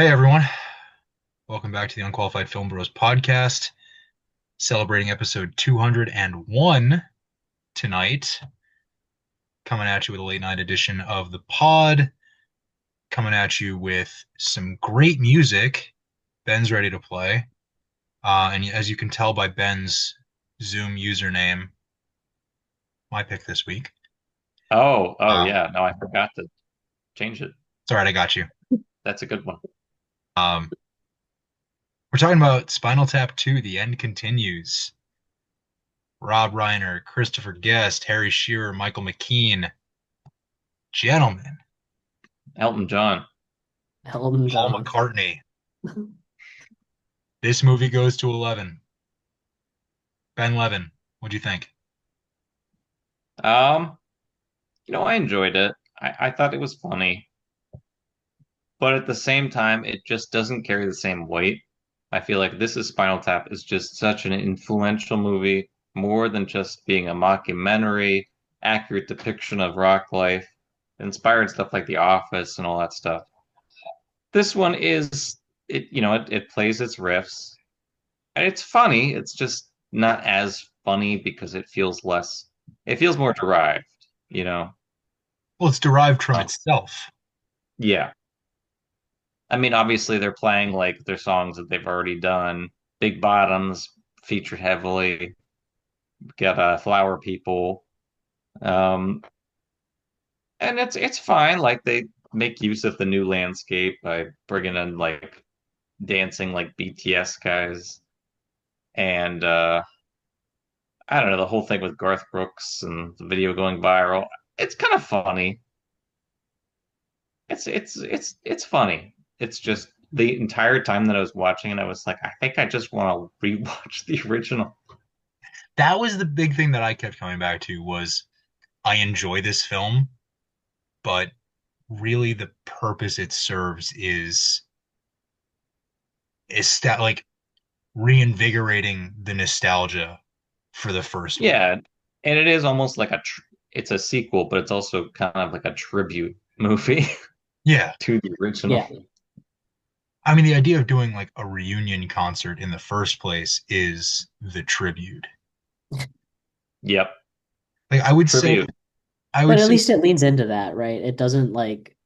Hey everyone, welcome back to the Unqualified Film Bros podcast, celebrating episode 201 tonight. Coming at you with a late night edition of the pod, coming at you with some great music. Ben's ready to play. And as you can tell by Ben's Zoom username, my pick this week. Oh Uh, yeah. No, I forgot to change it. it's all right, I got you. That's a good one. Um, we're talking about Spinal Tap 2, The End Continues. Rob Reiner, Christopher Guest, Harry Shearer, Michael McKean. Gentlemen, Elton John. Elton Paul John. McCartney. This movie goes to 11. Ben Levin, what'd you think? Um, I enjoyed it. I thought it was funny, but at the same time, it just doesn't carry the same weight. I feel like This Is Spinal Tap is just such an influential movie, more than just being a mockumentary, accurate depiction of rock life, inspired stuff like The Office and all that stuff. This one is it plays its riffs. And it's funny. It's just not as funny because it feels more derived, you know? Well, it's derived from Oh. itself. Yeah. I mean, obviously they're playing like their songs that they've already done. Big Bottoms featured heavily. Got Flower People. Um, and it's fine. Like they make use of the new landscape by bringing in like dancing like BTS guys. And I don't know, the whole thing with Garth Brooks and the video going viral. It's kind of funny. It's funny. It's just the entire time that I was watching it, I was like, I think I just want to rewatch the original. That was the big thing that I kept coming back to was I enjoy this film, but really the purpose it serves is that like reinvigorating the nostalgia for the first one. Yeah, and it is almost like it's a sequel, but it's also kind of like a tribute movie Yeah. to the original. Yeah. I mean, the idea of doing like a reunion concert in the first place is the tribute. Yep, Like tribute. I But would at say least it leans into that, right? It doesn't like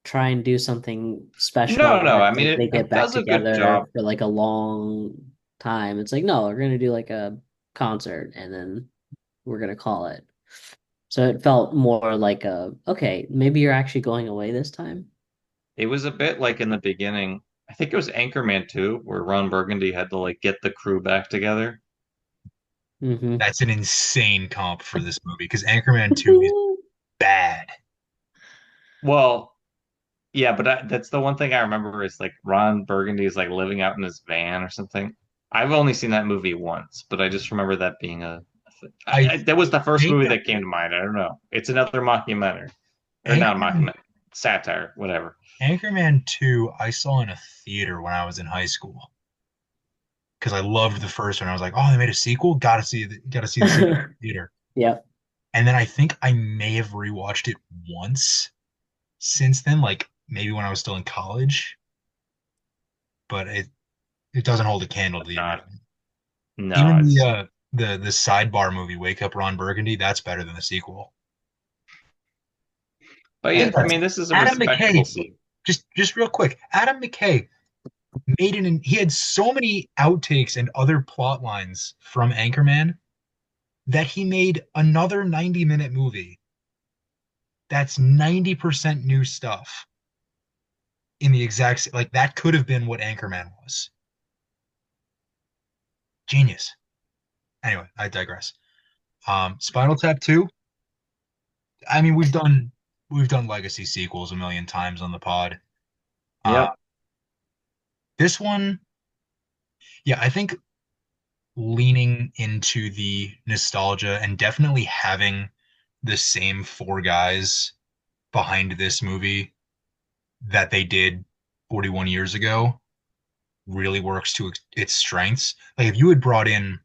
try and do something special No, no, where I it's mean like it, they get it back does a good together job. for like a long time. It's like, no, we're gonna do like a concert and then we're gonna call it. So it felt more like okay, maybe you're actually going away this time. It was a bit like in the beginning. I think it was Anchorman 2, where Ron Burgundy had to like get the crew back together. Mm-hmm. that's an insane comp for this movie because Anchorman 2 is bad. Well, yeah, but that's the one thing I remember is like Ron Burgundy is like living out in his van or something. I've only seen that movie once, but I just remember that being I that was the first think movie that came to mind. I don't know. It's another mockumentary, or not a Anchorman mockumentary, satire, whatever. Anchorman 2 I saw in a theater when I was in high school because I loved the first one. I was like, oh, they made a sequel? Gotta see the sequel in the theater. Yep. And then I think I may have rewatched it once since then, like maybe when I was still in college, but it doesn't hold a candle to the Not, original. no, Even it's the sidebar movie Wake Up Ron Burgundy, that's better than the sequel. but Hey yeah, I guys, mean, this is a Adam respectable McKay, sequel. just real quick, Adam McKay he had so many outtakes and other plot lines from Anchorman that he made another 90-minute movie that's 90% new stuff in the exact like that could have been what Anchorman was. Genius. Anyway, I digress. Spinal Tap 2. I mean, we've done legacy sequels a million times on the pod. Uh, Yep. this one, yeah, I think leaning into the nostalgia and definitely having the same four guys behind this movie that they did 41 years ago really works to its strengths. Like if you had brought in,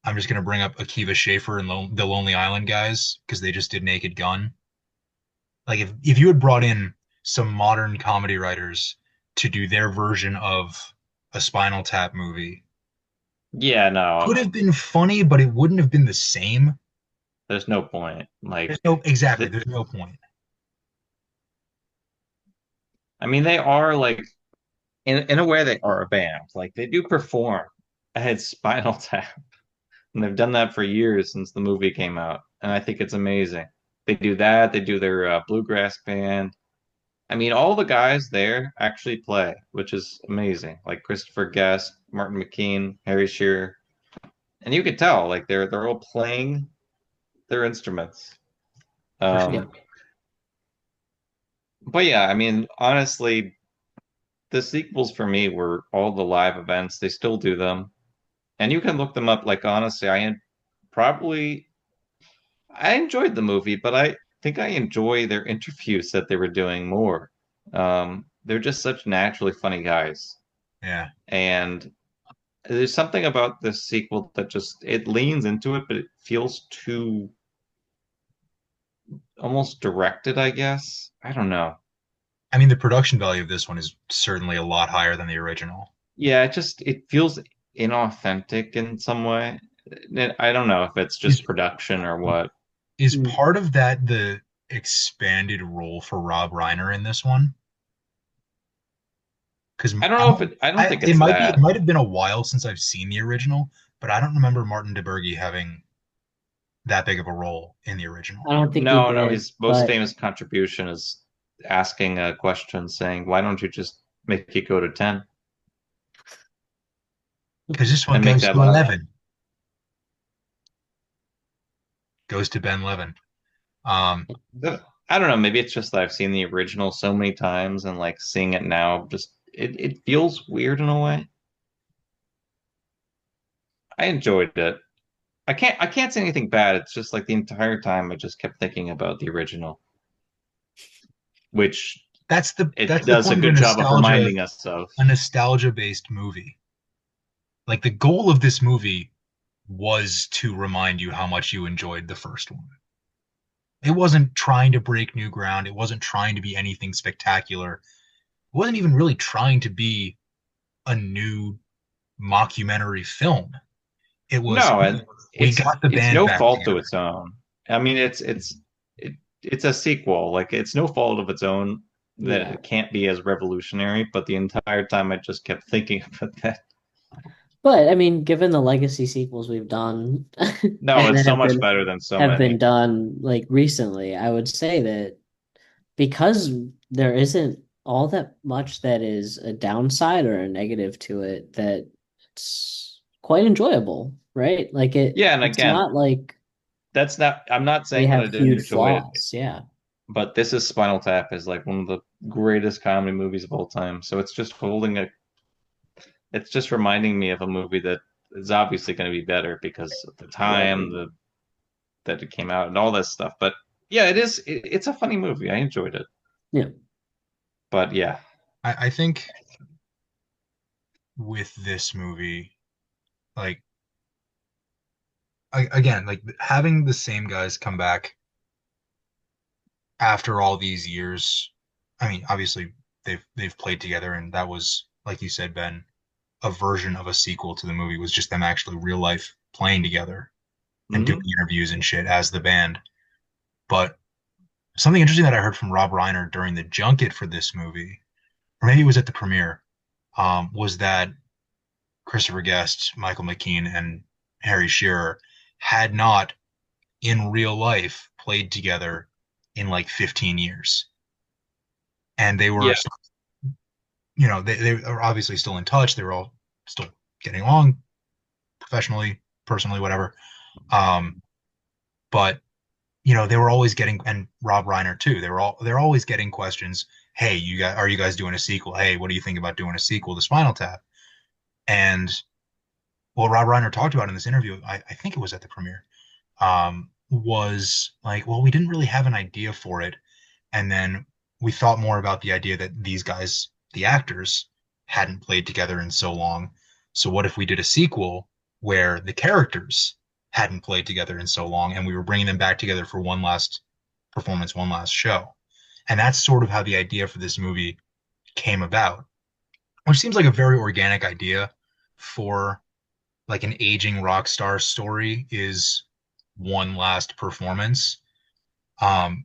I'm just going to bring up Akiva Schaffer and the Lonely Island guys because they just did Naked Gun. Like if you had brought in some modern comedy writers to do their version of a Spinal Tap movie. Yeah, Could no, have been funny, but it wouldn't have been the same. there's no point. Like, There's no exactly. the, There's no point. I mean, they are like in a way they are a band. Like they do perform at Spinal Tap, and they've done that for years since the movie came out, and I think it's amazing. They do that. They do their bluegrass band. I mean, all the guys there actually play, which is amazing. Like Christopher Guest, Martin McKean, Harry Shearer, and you could tell like they're all playing their instruments. For sure. Um, but yeah, I mean, honestly, the sequels for me were all the live events. They still do them, and you can look them up. Like honestly, probably I enjoyed the movie, but I think I enjoy their interviews that they were doing more. They're just such naturally funny guys, Yeah. and there's something about this sequel that just it leans into it, but it feels too almost directed, I guess. I don't know. I mean, the production value of this one is certainly a lot higher than the original. Yeah, it feels inauthentic in some way. I don't know if it's Is just production or what. is Mm. part of that the expanded role for Rob Reiner in this one? Because I don't know if I don't think it it's might be it that. might have been a while since I've seen the original, but I don't remember Martin DeBurgi having that big of a role in the original. I don't think he No, no, did, his most but famous contribution is asking a question saying, "Why don't you just make it go to 10 Because this one and make goes that to laugh?" 11, goes to Ben Levin. Um, I don't know, maybe it's just that I've seen the original so many times and like seeing it now just it feels weird in a way. I enjoyed it. I can't say anything bad. It's just like the entire time I just kept thinking about the original, which it that's the does a point of good job of reminding us of. a nostalgia based movie. Like the goal of this movie was to remind you how much you enjoyed the first one. It wasn't trying to break new ground. It wasn't trying to be anything spectacular. It wasn't even really trying to be a new mockumentary film. It was, No, we got the it's band no back fault to together. its own. I mean, it's a sequel. Like it's no fault of its own that yeah. it can't be as revolutionary. But the entire time, I just kept thinking about that. But I mean, given the legacy sequels we've done No, and it's so much better than so have been many. done like recently, I would say that because there isn't all that much that is a downside or a negative to it, that it's quite enjoyable, right? Like Yeah, and it's again, not like that's not. I'm not they saying that I have didn't huge enjoy it, flaws. Yeah. but this is Spinal Tap is like one of the greatest comedy movies of all time. So it's just holding a. It's just reminding me of a movie that is obviously going to be better because of the time, Right. the that it came out and all this stuff. But yeah, it is. It's a funny movie. I enjoyed it. Yeah. But yeah, I think with this movie, like, again, like having the same guys come back after all these years. I mean, obviously they've played together, and that was, like you said, Ben, a version of a sequel to the movie was just them actually real life playing together and doing hmm interviews and shit as the band. But something interesting that I heard from Rob Reiner during the junket for this movie, or maybe it was at the premiere, was that Christopher Guest, Michael McKean, and Harry Shearer had not in real life played together in like 15 years. And they were, yeah, they are obviously still in touch. They were all still getting along professionally, personally, whatever. Um, but they were always getting, and Rob Reiner too. They're always getting questions. Hey, are you guys doing a sequel? Hey, what do you think about doing a sequel to Spinal Tap? And what Rob Reiner talked about in this interview, I think it was at the premiere, was like, well, we didn't really have an idea for it. And then we thought more about the idea that these guys, the actors, hadn't played together in so long. So what if we did a sequel where the characters hadn't played together in so long and we were bringing them back together for one last performance, one last show? And that's sort of how the idea for this movie came about, which seems like a very organic idea for like an aging rock star story is one last performance. Um,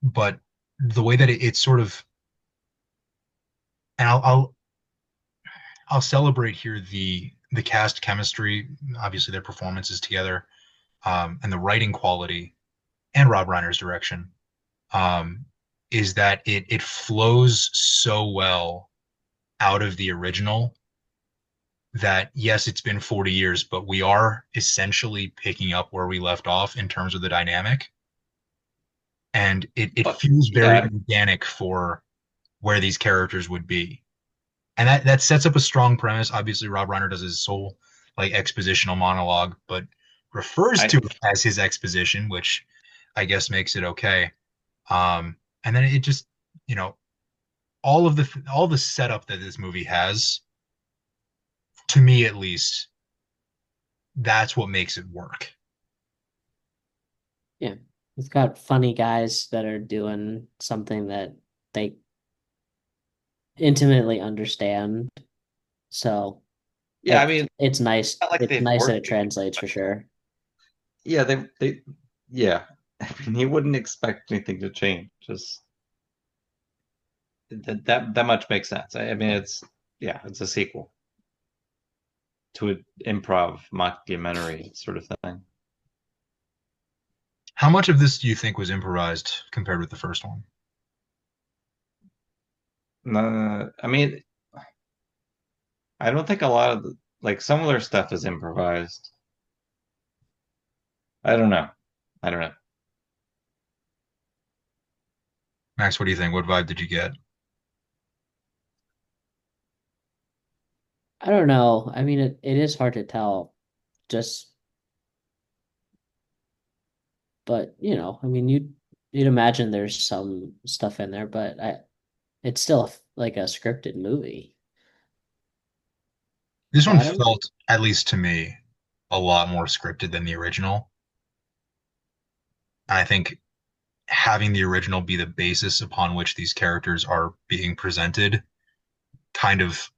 but the way that it's sort of, and I'll celebrate here the cast chemistry, obviously their performances together, and the writing quality and Rob Reiner's direction, um, is that it flows so well out of the original that yes, it's been 40 years, but we are essentially picking up where we left off in terms of the dynamic. And it But feels very yeah, organic for where these characters would be. And that sets up a strong premise. Obviously, Rob Reiner does his whole like expositional monologue, but refers I to it as his exposition, which I guess makes it okay. And then it just, you know, all the setup that this movie has, to me at least, that's what makes it work. Yeah. It's got funny guys that are doing something that they intimately understand. So yeah, I mean, it's nice. not like It's they've nice that worked it together. translates for sure. Yeah, they yeah. I mean, you wouldn't expect anything to change. Just that much makes sense. I mean, it's yeah, it's a sequel to an improv mockumentary sort of thing. How much of this do you think was improvised compared with the first one? I mean, I don't think a lot of like some of their stuff is improvised. I don't know. I don't know. Max, what do you think? What vibe did you get? I don't know. I mean, it is hard to tell. Just, but I mean, you'd imagine there's some stuff in there, but it's still like a scripted movie. This So one I don't. felt, at least to me, a lot more scripted than the original. And I think having the original be the basis upon which these characters are being presented kind of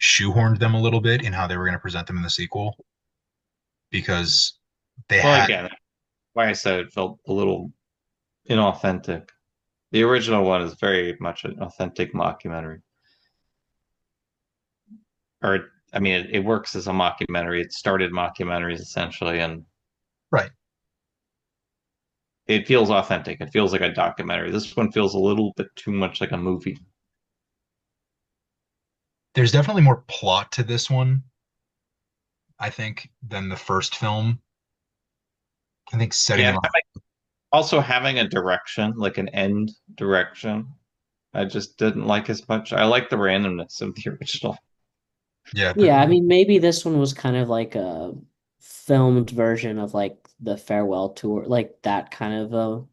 shoehorned them a little bit in how they were going to present them in the sequel because they Well, had again, why I said it felt a little inauthentic. The original one is very much an authentic mockumentary. Or, I mean, it works as a mockumentary. It started mockumentaries essentially, and right. it feels authentic. It feels like a documentary. This one feels a little bit too much like a movie. There's definitely more plot to this one, I think, than the first film. I think setting Yeah, them up. also having a direction, like an end direction, I just didn't like as much. I like the randomness of the original. Yeah, Yeah, I mean, maybe this one was kind of like a filmed version of like the farewell tour, like that kind of a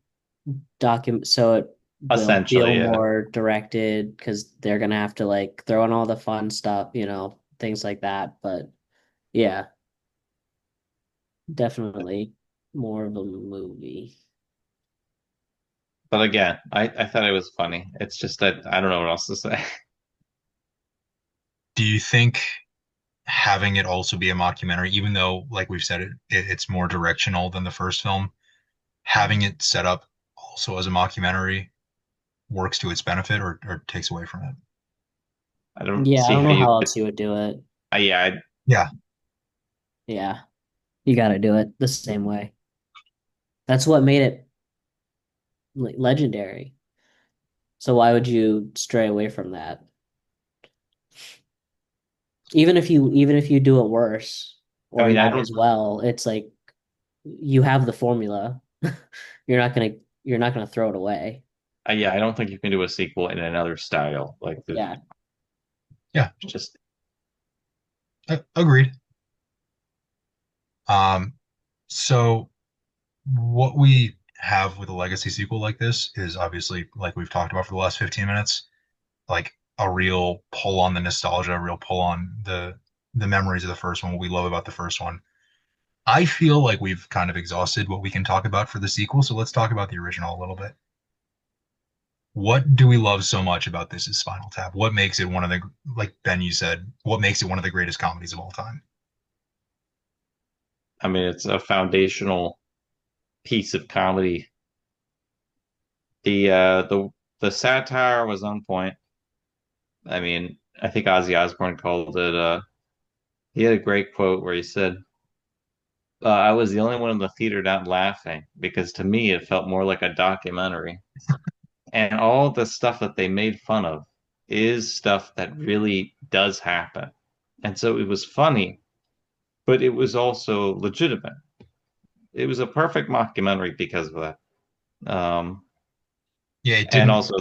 document. So it will feel Essentially, yeah. more directed because they're gonna have to like throw in all the fun stuff, things like that. But yeah, definitely more of a movie. But again, I thought it was funny. It's just that I don't know what else to say. do you think having it also be a mockumentary, even though, like we've said, it's more directional than the first film, having it set up also as a mockumentary works to its benefit or takes away from it? I don't Yeah, I see don't how know you how could. else you would do it. Yeah, Yeah. Yeah, you got to do it the same way. That's what made it legendary. So why would you stray away from that? Even if you do it worse I or mean, I not don't. as well, it's like you have the formula. You're not gonna you're not gonna throw it away. Yeah, I don't think you can do a sequel in another style. Like, there's Yeah. Yeah. just Agreed. Um, so what we have with a legacy sequel like this is obviously, like we've talked about for the last 15 minutes, like a real pull on the nostalgia, a real pull on the memories of the first one, what we love about the first one. I feel like we've kind of exhausted what we can talk about for the sequel, so let's talk about the original a little bit. What do we love so much about this is Spinal Tap? What makes it one of the, like Ben, you said, what makes it one of the greatest comedies of all time? I mean, it's a foundational piece of comedy. The satire was on point. I mean, I think Ozzy Osbourne called it. He had a great quote where he said, "I was the only one in the theater not laughing because to me it felt more like a documentary." And all the stuff that they made fun of is stuff that really does happen. And so it was funny, but it was also legitimate. It was a perfect mockumentary because of that. Yeah, And also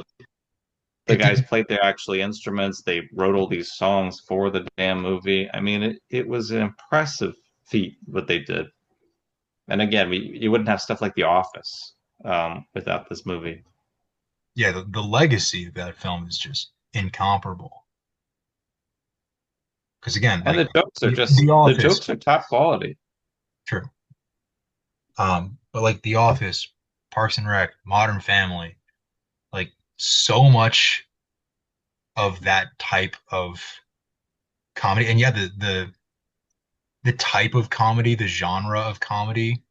the it guys didn't, played their actually instruments. They wrote all these songs for the damn movie. I mean, it was an impressive feat what they did. And again, you wouldn't have stuff like The Office without this movie. yeah, the legacy of that film is just incomparable. Because again, And like the The Office, jokes are top quality. true. But like The Office, Parks and Rec, Modern Family, like so much of that type of comedy, and yeah, the type of comedy, the genre of comedy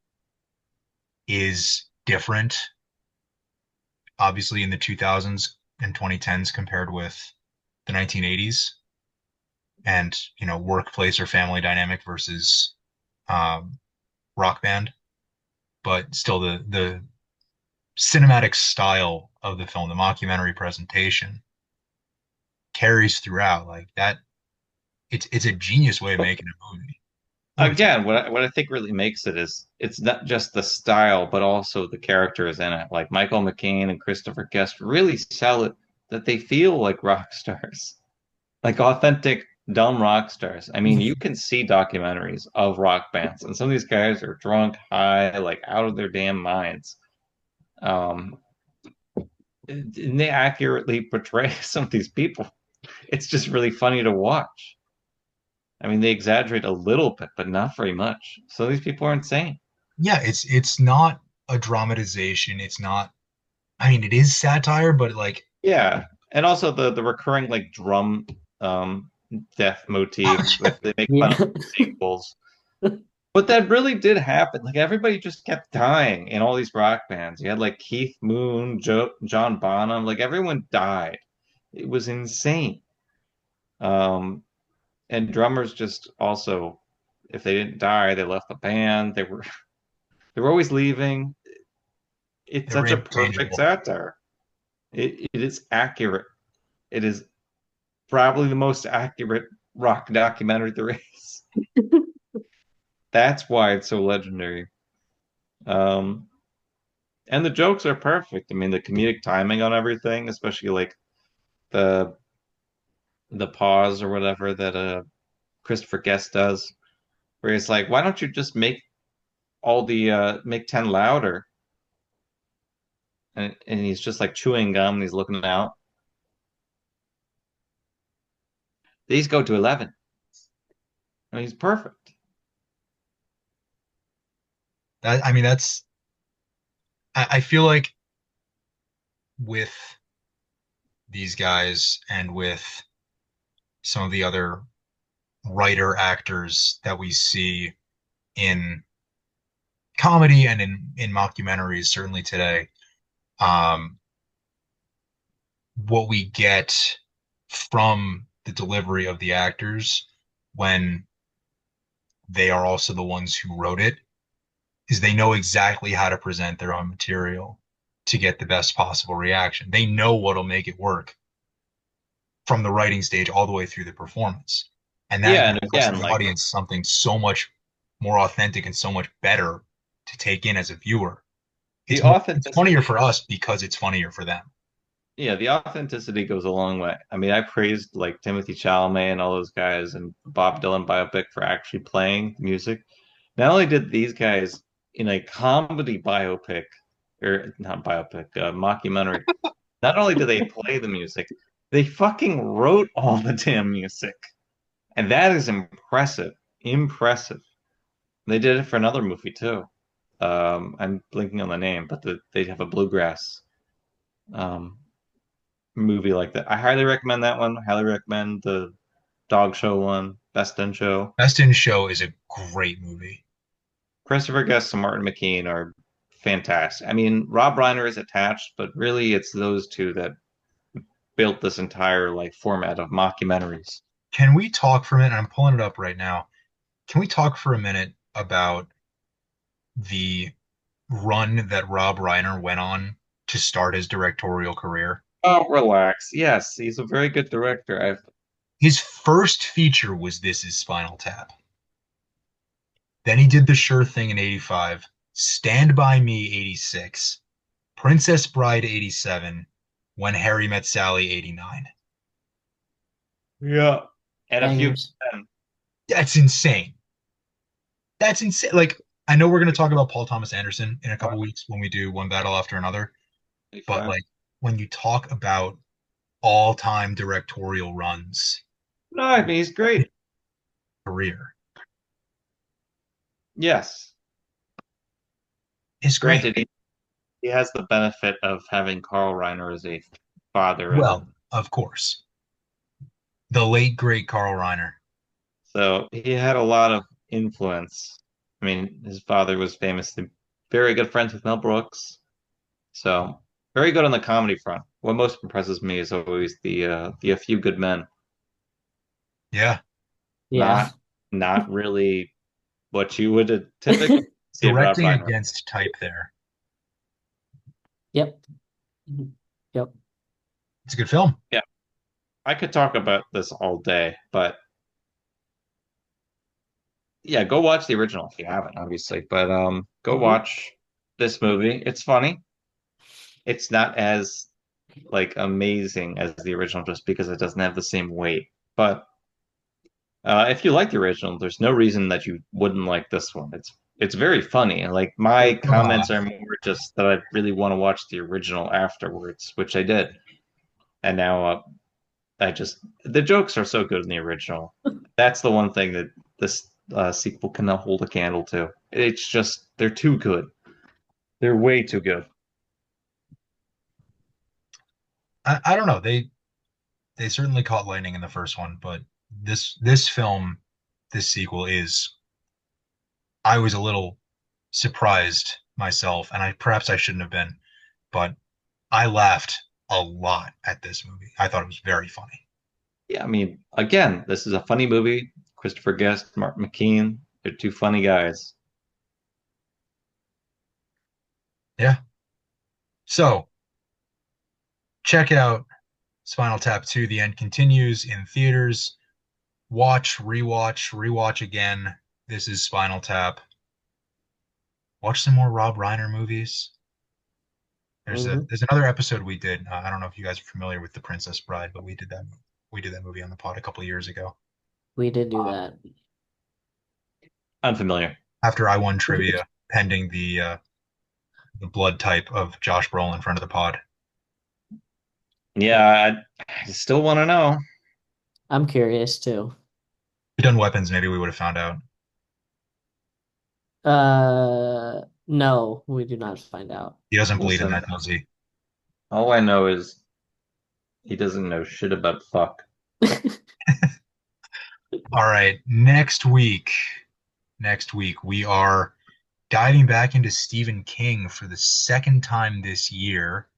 is different, obviously in the 2000s and 2010s compared with the 1980s, and workplace or family dynamic versus um, rock band. But still, the cinematic style of the film, the mockumentary presentation, carries throughout. Like that, it's a genius way of making a movie. What it's Again, what I think really makes it is it's not just the style, but also the characters in it. Like Michael McKean and Christopher Guest really sell it that they feel like rock stars, like authentic dumb rock stars. I mean, you can see documentaries of rock bands, and some of these guys are drunk, high, like out of their damn minds. Um, and they accurately portray some of these people. It's just really funny to watch. I mean, they exaggerate a little bit, but not very much. So these people are insane. Yeah, it's not a dramatization. It's not. I mean, it is satire, but like, Yeah, and also the recurring like drum um death motif that they make fun Yeah. of in sequels. But that really did happen. Like everybody just kept dying in all these rock bands. You had like Keith Moon, John Bonham, like everyone died. It was insane. Um, and drummers just also, if they didn't die, they left the band. They were always leaving. It's they were such a perfect interchangeable. satire. It is accurate. It is probably the most accurate rock documentary there is. That's why it's so legendary. Um, and the jokes are perfect. I mean, the comedic timing on everything, especially like the the pause or whatever that Christopher Guest does, where he's like, "Why don't you just make 10 louder?" And he's just like chewing gum and he's looking out. These go to 11. I mean, he's perfect. I mean, I feel like with these guys and with some of the other writer actors that we see in comedy and in mockumentaries, certainly today, um, what we get from the delivery of the actors when they are also the ones who wrote it is they know exactly how to present their own material to get the best possible reaction. They know what'll make it work from the writing stage all the way through the performance. And that Yeah, and gives again, the like audience something so much more authentic and so much better to take in as a viewer. the It's funnier authenticity. for us because it's funnier for them. Yeah, the authenticity goes a long way. I mean, I praised like Timothy Chalamet and all those guys and Bob Dylan biopic for actually playing music. Not only did these guys in a comedy biopic, or not biopic, mockumentary, not only did they play the music, they fucking wrote all the damn music. And that is impressive. Impressive. They did it for another movie too. I'm blinking on the name, but they have a bluegrass. Um, movie like that. I highly recommend that one. I highly recommend the dog show one, Best in Show. Best in Show is a great movie. Christopher Guest and Martin McKean are fantastic. I mean, Rob Reiner is attached, but really it's those two that built this entire like format of mockumentaries. Can we talk for a minute? I'm pulling it up right now. Can we talk for a minute about the run that Rob Reiner went on to start his directorial career? Oh, relax. Yes, he's a very good director. I've His first feature was This Is Spinal Tap. Then he did The Sure Thing in 85, Stand By Me 86, Princess Bride 87, When Harry Met Sally 89. Yeah. And a few Bangers. That's insane. That's insane. Like, I know we're going to talk about Paul Thomas Anderson in a couple weeks when we do One Battle After Another, but like when you talk about all-time directorial runs, No, I mean he's great. career Yes. is great. Granted, he has the benefit of having Carl Reiner as a father, and Well, of course, the late great Carl Reiner. so he had a lot of influence. I mean, his father was famously very good friends with Mel Brooks, so very good on the comedy front. What most impresses me is always the A Few Good Men. Yeah. Yeah. Not not really what you would typically see in Rob Directing Reiner. against type there. Yep. Mhm. Yep. It's a good film. Yeah, I could talk about this all day, but yeah, go watch the original if you haven't, obviously. But go Mhm. watch this movie. It's funny. It's not as like amazing as the original just because it doesn't have the same weight. But if you like the original, there's no reason that you wouldn't like this one. It's very funny. And like my Ah, comments are more just that I really want to watch the original afterwards, which I did. And now I just the jokes are so good in the original. That's the one thing that this sequel cannot hold a candle to. It's just they're too good. They're way too good. I don't know. They certainly caught lightning in the first one, but this film, this sequel is. I was a little surprised myself, and I perhaps I shouldn't have been, but I laughed a lot at this movie. I thought it was very funny. Yeah, I mean, again, this is a funny movie. Christopher Guest, Martin McKean, they're two funny guys. Yeah. So check out Spinal Tap 2. The End continues in theaters. Watch, rewatch again. This is Spinal Tap. Watch some more Rob Reiner movies. Hmm. There's another episode we did. I don't know if you guys are familiar with The Princess Bride, but we did that movie on the pod a couple of years ago. We did do that. Unfamiliar. After I won trivia, pending the blood type of Josh Brolin in front of the pod. Yeah, I still want to know. I'm curious too. If we'd done weapons, maybe we would have found out. No, we do not find out. He doesn't bleed in Listen, that, does he? all I know is he doesn't know shit about fuck. All right, next week we are diving back into Stephen King for the second time this year.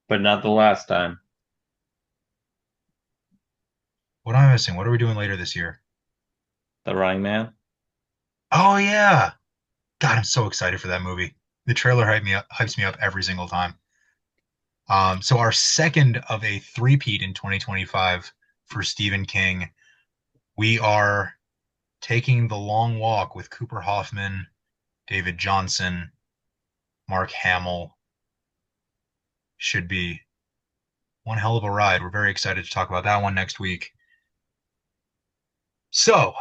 But not the last time. What am I missing? What are we doing later this year? The Running Man. Oh yeah. God, I'm so excited for that movie. The trailer hypes me up every single time. So our second of a three-peat in 2025 for Stephen King. We are taking the long walk with Cooper Hoffman, David Johnson, Mark Hamill. Should be one hell of a ride. We're very excited to talk about that one next week. So,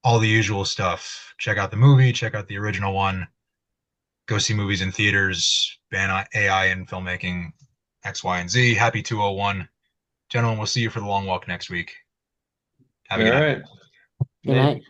all the usual stuff. Check out the movie, check out the original one, go see movies in theaters, ban AI in filmmaking, X, Y, and Z. Happy 201. Gentlemen, we'll see you for the long walk next week. Have All a good night. right. Good night.